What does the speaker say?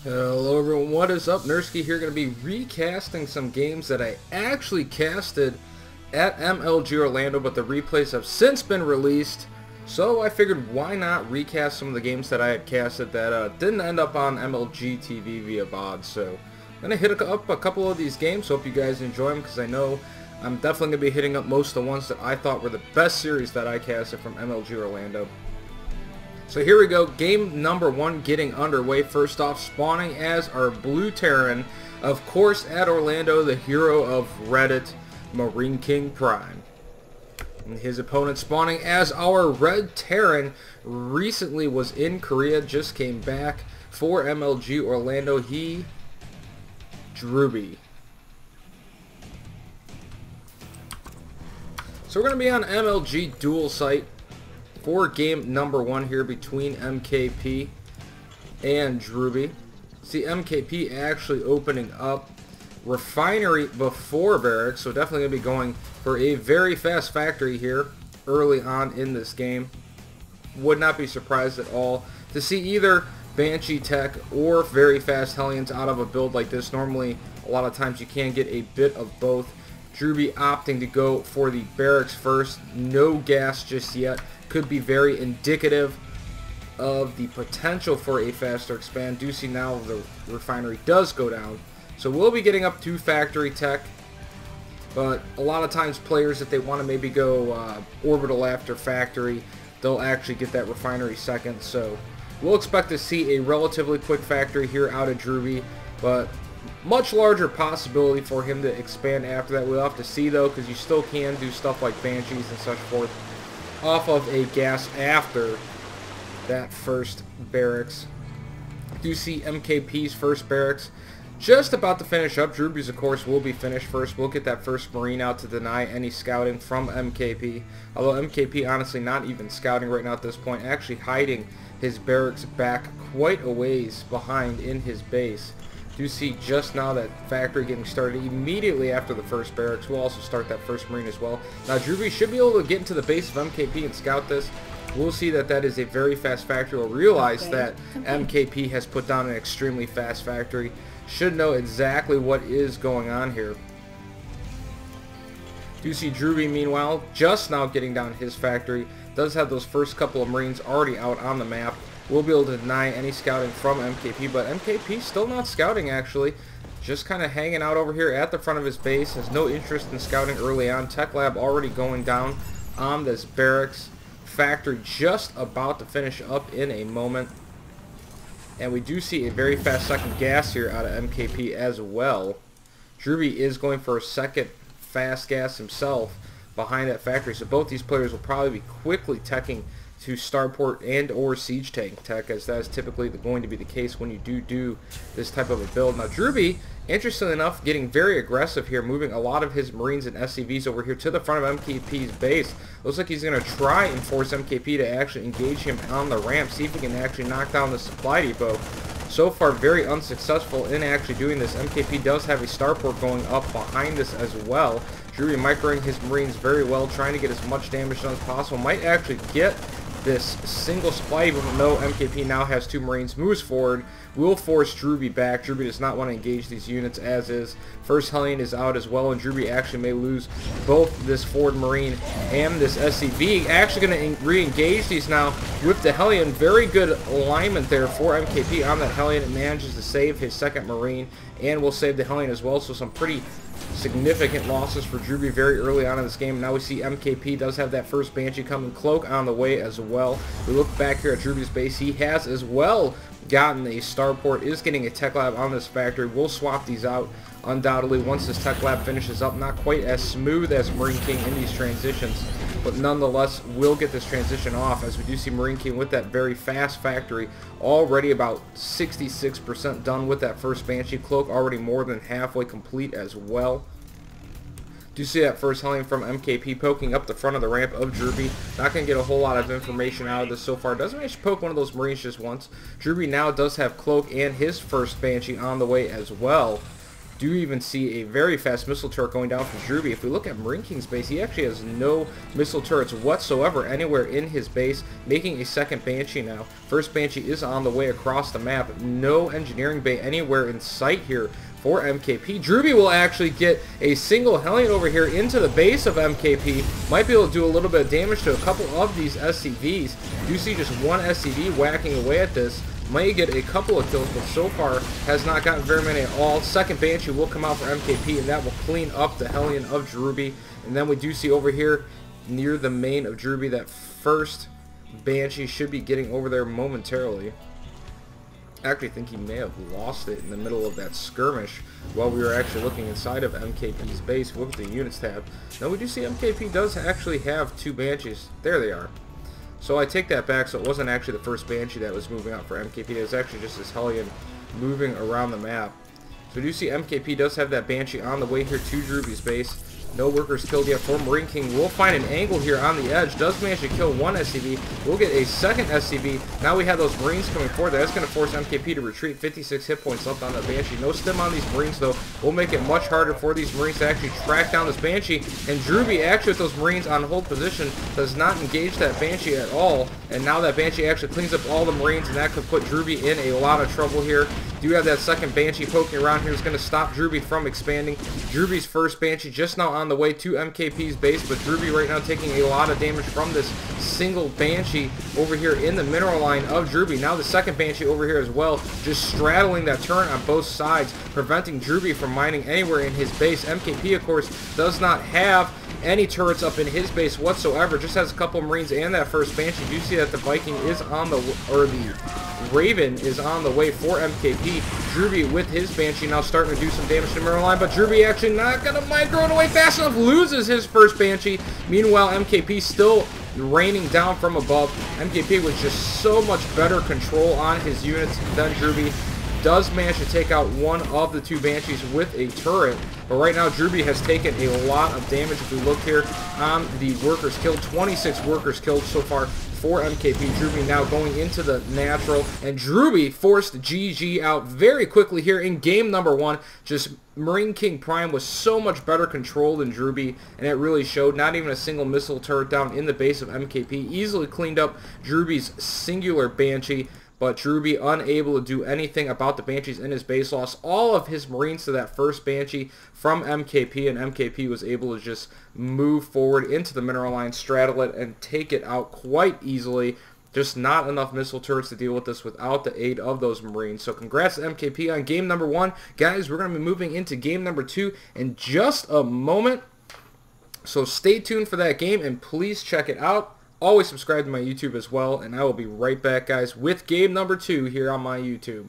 Hello everyone, what is up? Nursky here, going to be recasting some games that I actually casted at MLG Orlando, but the replays have since been released, so I figured why not recast some of the games that I had casted that didn't end up on MLG TV via VOD. So I'm going to hit up a couple of these games, hope you guys enjoy them, because I know I'm definitely going to be hitting up most of the ones that I thought were the best series that I casted from MLG Orlando. So here we go, game number one getting underway. First off, spawning as our Blue Terran, of course at Orlando, the hero of Reddit, MarineKing Prime. And his opponent spawning as our Red Terran, recently was in Korea, just came back for MLG Orlando, Drewbie. So we're going to be on MLG dual site for game number one here between MKP and Drewbie. See, MKP actually opening up refinery before barracks, so definitely going to be going for a very fast factory here early on in this game. Would not be surprised at all to see either Banshee tech or very fast Hellions out of a build like this. Normally, a lot of times you can get a bit of both. Drewbie opting to go for the barracks first. No gas just yet. Could be very indicative of the potential for a faster expand. Do see now the refinery does go down. So we'll be getting up to factory tech. But a lot of times players, if they want to maybe go orbital after factory, they'll actually get that refinery second. So we'll expect to see a relatively quick factory here out of Drewbie. But much larger possibility for him to expand after that. We'll have to see though, because you still can do stuff like Banshees and such forth off of a gas after that first barracks. Do see MKP's first barracks just about to finish up. Drewbie's, of course, will be finished first. We'll get that first Marine out to deny any scouting from MKP. Although MKP honestly not even scouting right now at this point, actually hiding his barracks back quite a ways behind in his base. Do see just now that factory getting started immediately after the first barracks. We'll also start that first Marine as well. Now Drewbie should be able to get into the base of MKP and scout this. We'll see that that is a very fast factory. We'll realize that MKP has put down an extremely fast factory. Should know exactly what is going on here. Do see Drewbie meanwhile just now getting down his factory. Does have those first couple of Marines already out on the map. We'll be able to deny any scouting from MKP, but MKP still not scouting actually. Just kind of hanging out over here at the front of his base. Has no interest in scouting early on. Tech Lab already going down on this barracks. Factory just about to finish up in a moment. And we do see a very fast second gas here out of MKP as well. Drewbie is going for a second fast gas himself behind that factory. So both these players will probably be quickly teching to starport and or siege tank tech, as that is typically going to be the case when you do this type of a build. Now Drewbie, interestingly enough, getting very aggressive here, moving a lot of his Marines and SCVs over here to the front of MKP's base. Looks like he's going to try and force MKP to actually engage him on the ramp, see if he can actually knock down the supply depot. So far very unsuccessful in actually doing this. MKP does have a starport going up behind this as well. Drewbie microing his Marines very well, trying to get as much damage done as possible. Might actually get this single supply, even though MKP now has two Marines. Moves forward, will force Drewbie back. Drewbie does not want to engage these units as is. First Hellion is out as well, and Drewbie actually may lose both this forward Marine and this SCV. Actually going to re-engage these now with the Hellion. Very good alignment there for MKP on that Hellion. It manages to save his second Marine and will save the Hellion as well, so some pretty significant losses for Drewbie very early on in this game. Now we see MKP does have that first Banshee coming, Cloak on the way as well. We look back here at Drewbie's base. He has as well gotten a starport, is getting a tech lab on this factory. We'll swap these out undoubtedly once this tech lab finishes up. Not quite as smooth as MarineKing in these transitions, but nonetheless we'll get this transition off, as we do see MarineKing with that very fast factory already about 66% done with that first Banshee. Cloak already more than halfway complete as well. Do see that first Hellion from MKP poking up the front of the ramp of Drewbie. Not going to get a whole lot of information out of this so far. Doesn't manage to poke one of those Marines just once. Drewbie now does have Cloak and his first Banshee on the way as well. Do even see a very fast missile turret going down from Drewbie. If we look at MarineKing's base, he actually has no missile turrets whatsoever anywhere in his base, making a second Banshee now. First Banshee is on the way across the map. No engineering bay anywhere in sight here for MKP. Drewbie will actually get a single Hellion over here into the base of MKP. Might be able to do a little bit of damage to a couple of these SCVs. You see just one SCV whacking away at this. Might get a couple of kills, but so far has not gotten very many at all. Second Banshee will come out for MKP, and that will clean up the Hellion of Drewbie. And then we do see over here near the main of Drewbie that first Banshee should be getting over there momentarily. I actually think he may have lost it in the middle of that skirmish while we were actually looking inside of MKP's base. Look at the units tab. Now we do see MKP does actually have two Banshees. There they are. So I take that back, so it wasn't actually the first Banshee that was moving out for MKP. It was actually just this Hellion moving around the map. So we do see MKP does have that Banshee on the way here to Drewbie's base. No workers killed yet for MarineKing. We'll find an angle here on the edge. Does manage to kill one SCV. We'll get a second SCV. Now we have those Marines coming forward. That's going to force MKP to retreat. 56 hit points left on the Banshee. No stim on these Marines, though. Will make it much harder for these Marines to actually track down this Banshee. And Drewbie, actually with those Marines on hold position, does not engage that Banshee at all. And now that Banshee actually cleans up all the Marines, and that could put Drewbie in a lot of trouble here. Do have that second Banshee poking around here. Is going to stop Drewbie from expanding. Drewbie's first Banshee just now on the way to MKP's base, but Drewbie right now taking a lot of damage from this single Banshee over here in the mineral line of Drewbie. Now the second Banshee over here as well, just straddling that turret on both sides, preventing Drewbie from mining anywhere in his base. MKP, of course, does not have any turrets up in his base whatsoever, just has a couple Marines and that first Banshee. You see that the Viking is on the, or the Raven is on the way for MKP. Drewbie with his Banshee now starting to do some damage to the mineral line, but Drewbie actually not going to micro it away fast enough, loses his first Banshee. Meanwhile, MKP still raining down from above. MKP with just so much better control on his units than Drewbie. Does manage to take out one of the two Banshees with a turret, but right now Drewbie has taken a lot of damage. If we look here on the workers killed, 26 workers killed so far for MKP. Drewbie now going into the natural, and Drewbie forced GG out very quickly here in game number one. Just MarineKing Prime was so much better controlled than Drewbie, and it really showed. Not even a single missile turret down in the base of MKP. Easily cleaned up Drewbie's singular Banshee, but Drewbie unable to do anything about the Banshees in his base. Lost all of his Marines to that first Banshee from MKP, and MKP was able to just move forward into the mineral line, straddle it, and take it out quite easily. Just not enough missile turrets to deal with this without the aid of those Marines. So congrats to MKP on game number one. Guys, we're going to be moving into game number two in just a moment. So stay tuned for that game, and please check it out. Always subscribe to my YouTube as well, and I will be right back, guys, with game number two here on my YouTube.